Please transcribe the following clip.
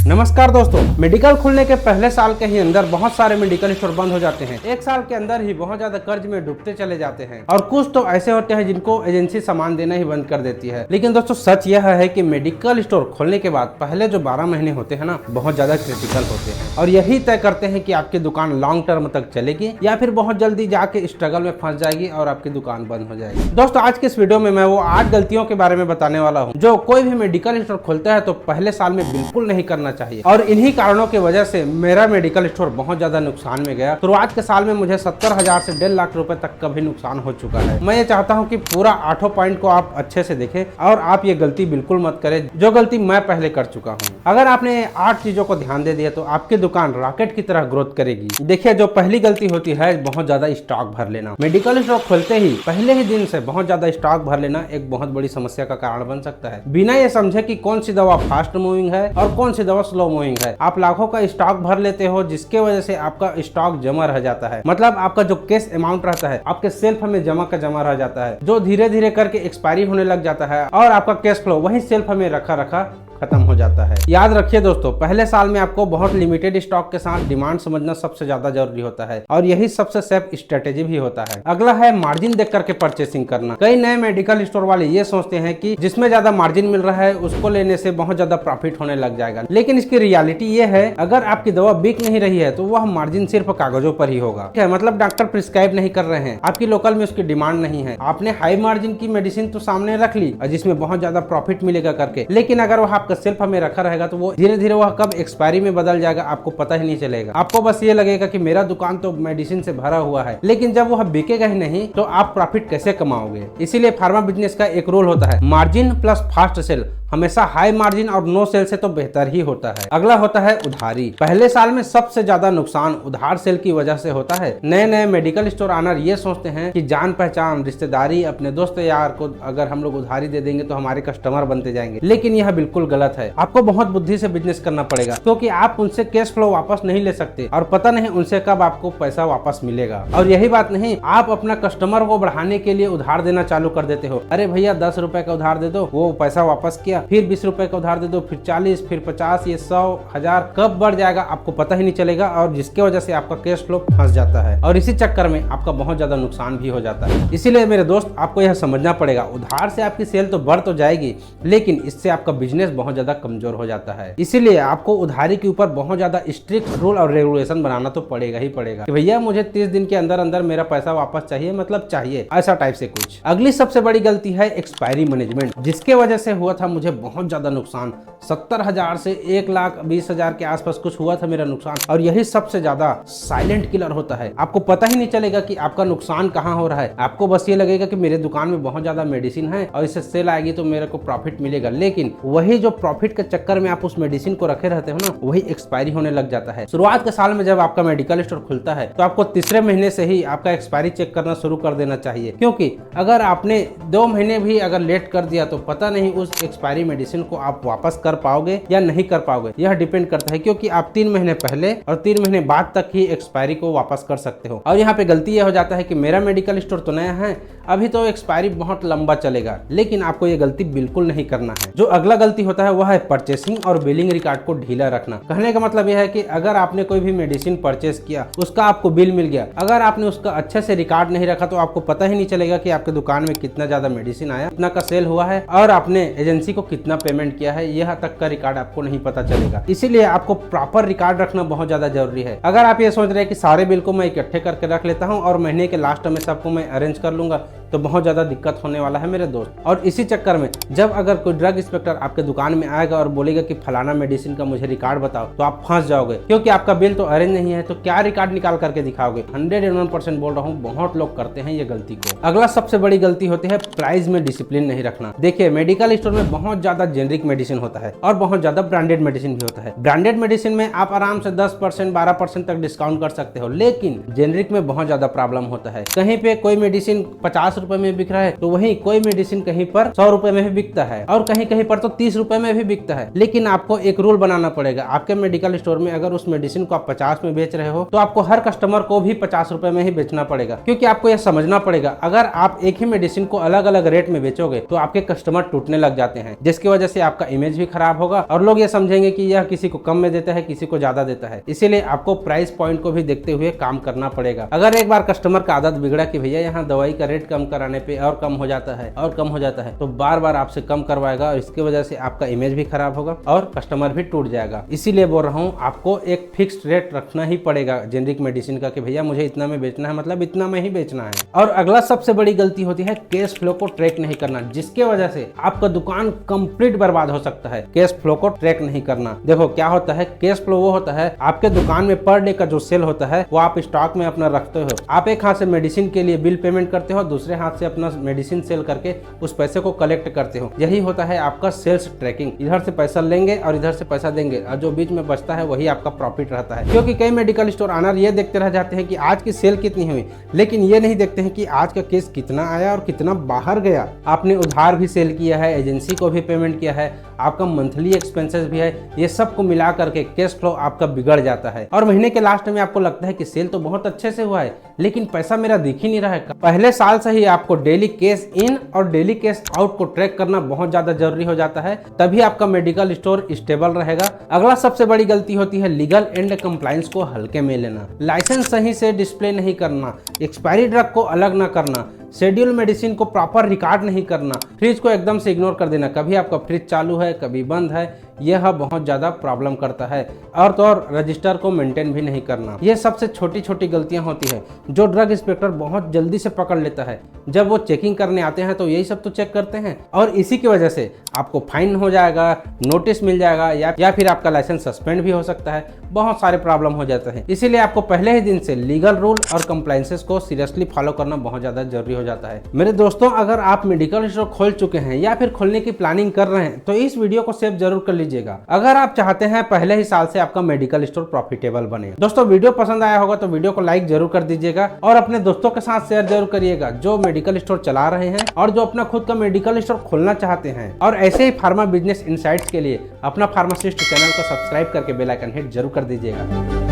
नमस्कार दोस्तों, मेडिकल खुलने के पहले साल के ही अंदर बहुत सारे मेडिकल स्टोर बंद हो जाते हैं। एक साल के अंदर ही बहुत ज्यादा कर्ज में डूबते चले जाते हैं और कुछ तो ऐसे होते हैं जिनको एजेंसी सामान देना ही बंद कर देती है। लेकिन दोस्तों सच यह है कि मेडिकल स्टोर खोलने के बाद पहले जो 12 महीने होते हैं ना, बहुत ज्यादा क्रिटिकल होते हैं और यही तय करते हैं कि आपकी दुकान लॉन्ग टर्म तक चलेगी या फिर बहुत जल्दी जाके स्ट्रगल में फंस जाएगी और आपकी दुकान बंद हो जाएगी। दोस्तों आज के इस वीडियो में मैं वो 8 गलतियों के बारे में बताने वाला हूँ जो कोई भी मेडिकल स्टोर खोलता है तो पहले साल में बिल्कुल नहीं करना चाहिए। और इन्हीं कारणों की वजह से मेरा मेडिकल स्टोर बहुत ज्यादा नुकसान में गया। शुरुआत के साल में मुझे 70,000 से 1.5 लाख रुपए तक का भी नुकसान हो चुका है। मैं ये चाहता हूँ कि पूरा 8 पॉइंट को आप अच्छे से देखें और आप ये गलती बिल्कुल मत करें जो गलती मैं पहले कर चुका हूँ। अगर आपने 8 चीजों को ध्यान दे दिया तो आपकी दुकान रॉकेट की तरह ग्रोथ करेगी। देखिए, जो पहली गलती होती है बहुत ज्यादा स्टॉक भर लेना। मेडिकल स्टोर खोलते ही पहले ही दिन से बहुत ज्यादा स्टॉक भर लेना एक बहुत बड़ी समस्या का कारण बन सकता है। बिना ये समझे कि कौन सी दवा फास्ट मूविंग है और कौन सी दवा स्लो मूविंग है, आप लाखों का स्टॉक भर लेते हो जिसके वजह से आपका स्टॉक जमा रह जाता है। मतलब आपका जो कैश अमाउंट रहता है आपके सेल्फ में जमा का जमा रह जाता है, जो धीरे धीरे करके एक्सपायरी होने लग जाता है और आपका कैश फ्लो वही सेल्फ में रखा रखा खत्म हो जाता है। याद रखिए दोस्तों, पहले साल में आपको बहुत लिमिटेड स्टॉक के साथ डिमांड समझना सबसे ज्यादा जरूरी होता है और यही सबसे सेफ स्ट्रेटेजी भी होता है। अगला है मार्जिन देख करके परचेसिंग करना। कई नए मेडिकल स्टोर वाले ये सोचते हैं कि जिसमें ज्यादा मार्जिन मिल रहा है उसको लेने से बहुत ज्यादा प्रॉफिट होने लग जाएगा, लेकिन इसकी रियलिटी ये है अगर आपकी दवा बिक नहीं रही है तो वह मार्जिन सिर्फ कागजों पर ही होगा। मतलब डॉक्टर प्रिस्क्राइब नहीं कर रहे हैं, आपकी लोकल में उसकी डिमांड नहीं है। आपने हाई मार्जिन की मेडिसिन तो सामने रख ली जिसमें बहुत ज्यादा प्रॉफिट मिलेगा करके, लेकिन अगर वह सेल्फ में रखा रहेगा तो वो धीरे धीरे वह कब एक्सपायरी में बदल जाएगा आपको पता ही नहीं चलेगा। आपको बस ये लगेगा कि मेरा दुकान तो मेडिसिन से भरा हुआ है, लेकिन जब वह बिकेगा ही नहीं तो आप प्रॉफिट कैसे कमाओगे। इसीलिए फार्मा बिजनेस का एक रूल होता है, मार्जिन प्लस फास्ट सेल हमेशा हाई मार्जिन और नो सेल से तो बेहतर ही होता है। अगला होता है उधारी। पहले साल में सबसे ज्यादा नुकसान उधार सेल की वजह से होता है। नए नए मेडिकल स्टोर ऑनर ये सोचते हैं कि जान पहचान रिश्तेदारी अपने दोस्त यार को अगर हम लोग उधारी दे देंगे तो हमारे कस्टमर बनते जाएंगे, लेकिन यह बिल्कुल गलत है। आपको बहुत बुद्धि से बिजनेस करना पड़ेगा क्योंकि आप उनसे कैश फ्लो वापस नहीं ले सकते और पता नहीं उनसे कब आपको पैसा वापस मिलेगा। और यही बात नहीं, आप अपना कस्टमर को बढ़ाने के लिए उधार देना चालू कर देते हो। अरे भैया 10 रुपए का उधार दे दो, वो पैसा वापस किया, फिर 20 रुपए का उधार दे दो, फिर 40, फिर 50, ये 100, 1000 कब बढ़ जाएगा आपको पता ही नहीं चलेगा और जिसके वजह से आपका कैश फ्लो फंस जाता है और इसी चक्कर में आपका बहुत ज्यादा नुकसान भी हो जाता है। इसीलिए मेरे दोस्त आपको यह समझना पड़ेगा, उधार से आपकी सेल तो बढ़ तो जाएगी लेकिन इससे आपका बिजनेस बहुत ज्यादा कमजोर हो जाता है। इसीलिए आपको उधारी के ऊपर बहुत ज्यादा स्ट्रिक्ट रूल और रेगुलेशन बनाना तो पड़ेगा ही पड़ेगा कि भैया मुझे 30 दिन के अंदर अंदर मेरा पैसा वापस चाहिए, मतलब चाहिए, ऐसा टाइप से कुछ। अगली सबसे बड़ी गलती है एक्सपायरी मैनेजमेंट, जिसके वजह से हुआ था मुझे बहुत ज्यादा नुकसान। 70,000 से 1,20,000 के आसपास कुछ हुआ था मेरा नुकसान और यही सबसे ज्यादा साइलेंट किलर होता है। आपको पता ही नहीं चलेगा कि आपका नुकसान कहाँ हो रहा है, आपको बस ये लगेगा कि मेरे दुकान में बहुत ज्यादा मेडिसिन है और इससे सेल आएगी तो मेरे को प्रॉफिट मिलेगा, लेकिन वही जो प्रॉफिट के चक्कर में आप उस मेडिसिन को रखे रहते हो ना, वही एक्सपायरी होने लग जाता है। शुरुआत के साल में जब आपका मेडिकल स्टोर खुलता है तो आपको तीसरे महीने से ही आपका एक्सपायरी चेक करना शुरू कर देना चाहिए, क्योंकि अगर आपने 2 महीने भी अगर लेट कर दिया तो पता नहीं उस एक्सपायरी मेडिसिन को आप वापस कर पाओगे या नहीं कर पाओगे। यह डिपेंड करता है क्योंकि आप 3 महीने पहले और 3 महीने बाद तक ही एक्सपायरी को वापस कर सकते हो। और यहाँ पे गलती यह हो जाता है कि मेरा मेडिकल स्टोर तो नया है, अभी तो एक्सपायरी बहुत लंबा चलेगा, लेकिन आपको ये गलती बिल्कुल नहीं करना है। जो अगला गलती होता है वह है परचेसिंग और बिलिंग रिकॉर्ड को ढीला रखना। कहने का मतलब यह है कि अगर आपने कोई भी मेडिसिन परचेस किया, उसका आपको बिल मिल गया, अगर आपने उसका अच्छे से रिकॉर्ड नहीं रखा तो आपको पता ही नहीं चलेगा कि आपके दुकान में कितना ज्यादा मेडिसिन आया, कितना का सेल हुआ है और आपने एजेंसी को कितना पेमेंट किया है, यह तक का रिकॉर्ड आपको नहीं पता चलेगा। इसीलिए आपको प्रॉपर रिकॉर्ड रखना बहुत ज्यादा जरूरी है। अगर आप ये सोच रहे हैं कि सारे बिल को मैं इकट्ठे करके रख लेता हूँ और महीने के लास्ट में सबको मैं अरेंज कर लूंगा तो बहुत ज्यादा दिक्कत होने वाला है मेरे दोस्त। और इसी चक्कर में जब अगर कोई ड्रग इंस्पेक्टर आपके दुकान में आएगा और बोलेगा कि फलाना मेडिसिन का मुझे रिकॉर्ड बताओ तो आप फंस जाओगे, क्योंकि आपका बिल तो अरेंज नहीं है तो क्या रिकॉर्ड निकाल करके दिखाओगे। 101% बोल रहा हूँ, बहुत लोग करते हैं ये गलती को। अगला सबसे बड़ी गलती होती है प्राइस में डिसिप्लिन नहीं रखना। देखिए, मेडिकल स्टोर में बहुत ज्यादा जेनरिक मेडिसिन होता है और बहुत ज्यादा ब्रांडेड मेडिसिन भी होता है। ब्रांडेड मेडिसिन में आप आराम से 10% 12% तक डिस्काउंट कर सकते हो, लेकिन जेनरिक में बहुत ज्यादा प्रॉब्लम होता है। कहीं पे कोई मेडिसिन 50 रुपए में बिक रहा है, तो वहीं कोई मेडिसिन कहीं पर 100 रुपए में भी बिकता है और कहीं कहीं पर तो 30 रुपए में भी बिकता है। लेकिन आपको एक रूल बनाना पड़ेगा। आपके मेडिकल स्टोर में अगर उस मेडिसिन को आप 50 में बेच रहे हो तो आपको हर कस्टमर को भी 50 रुपए में ही बेचना पड़ेगा, क्योंकि आपको यह समझना पड़ेगा अगर आप एक ही मेडिसिन को अलग अलग रेट में बेचोगे तो आपके कस्टमर टूटने लग जाते हैं, जिसकी वजह से आपका इमेज भी खराब होगा और लोग ये समझेंगे कि यह किसी को कम में देता है, किसी को ज्यादा देता है। इसीलिए आपको प्राइस पॉइंट को भी देखते हुए काम करना पड़ेगा। अगर एक बार कस्टमर का आदत बिगड़ा कि भैया यहाँ दवाई का रेट कम कराने पे और कम हो जाता है और कम हो जाता है, तो बार बार आपसे कम करवाएगा और इसकी वजह से आपका इमेज भी खराब होगा और कस्टमर भी टूट जाएगा। इसीलिए बोल रहा हूँ आपको एक फिक्स्ड रेट रखना ही पड़ेगा जेनरिक मेडिसिन का कि भैया मुझे इतना में बेचना है, मतलब इतना में ही बेचना है। और अगला सबसे बड़ी गलती होती है कैश फ्लो को ट्रैक नहीं करना, जिसके वजह से आपका दुकान कंप्लीट बर्बाद हो सकता है। कैश फ्लो को ट्रैक नहीं करना, देखो क्या होता है, कैश फ्लो वो होता है आपके दुकान में पर डे का जो सेल होता है वो आप स्टॉक में अपना रखते हो। आप एक हाथ से मेडिसिन के लिए बिल पेमेंट करते हो, दूसरे हाथ से अपना मेडिसिन सेल करके उस पैसे को कलेक्ट करते हो। यही होता है आपका सेल्स ट्रैकिंग। इधर से पैसा लेंगे और इधर से पैसा देंगे और जो बीच में बचता है वही आपका प्रॉफिट रहता है। क्योंकि कई मेडिकल स्टोर ऑनर ये देखते रह जाते हैं कि आज की सेल कितनी हुई, लेकिन ये नहीं देखते हैं कि आज का केस कितना आया और कितना बाहर गया। आपने उधार भी सेल किया है, एजेंसी को भी पेमेंट किया है, आपका मंथली एक्सपेंसेस भी है, ये सब को मिला करके कैश फ्लो आपका बिगड़ जाता है और महीने के लास्ट में आपको लगता है कि सेल तो बहुत अच्छे से हुआ है लेकिन पैसा मेरा दिख ही नहीं रहा है। पहले साल से ही आपको डेली कैश इन और डेली कैश आउट को ट्रैक करना बहुत ज्यादा जरूरी हो जाता है, तभी आपका मेडिकल स्टोर स्टेबल रहेगा। अगला सबसे बड़ी गलती होती है लीगल एंड कंप्लायंस को हल्के में लेना। लाइसेंस सही से डिस्प्ले नहीं करना, एक्सपायरी ड्रग को अलग ना करना, शेड्यूल मेडिसिन को प्रॉपर रिकॉर्ड नहीं करना, फ्रिज को एकदम से इग्नोर कर देना, कभी आपका फ्रिज चालू है कभी बंद है, यह बहुत ज़्यादा प्रॉब्लम करता है। और तो और रजिस्टर को मेंटेन भी नहीं करना। ये सबसे छोटी छोटी गलतियां होती है जो ड्रग इंस्पेक्टर बहुत जल्दी से पकड़ लेता है। जब वो चेकिंग करने आते हैं तो यही सब तो चेक करते हैं और इसी की वजह से आपको फाइन हो जाएगा, नोटिस मिल जाएगा या फिर आपका लाइसेंस सस्पेंड भी हो सकता है। बहुत सारे प्रॉब्लम हो जाते हैं। इसीलिए आपको पहले ही दिन से लीगल रूल और कंप्लायंसेस को सीरियसली फॉलो करना बहुत ज़्यादा जरूरी हो जाता है। मेरे दोस्तों, अगर आप मेडिकल स्टोर खोल चुके हैं या फिर खोलने की प्लानिंग कर रहे हैं तो इस वीडियो को सेव जरूर कर लीजिएगा, अगर आप चाहते हैं पहले ही साल से आपका मेडिकल स्टोर प्रॉफिटेबल बने। दोस्तों, वीडियो पसंद आया होगा तो वीडियो को लाइक जरूर कर दीजिएगा और अपने दोस्तों के साथ शेयर जरूर करिएगा जो मेडिकल स्टोर चला रहे हैं और जो अपना खुद का मेडिकल स्टोर खोलना चाहते हैं। और ऐसे ही फार्मा बिजनेस इनसाइट्स के लिए अपना फार्मासिस्ट चैनल को सब्सक्राइब करके बेल आइकन हिट जरूर कर दीजिएगा।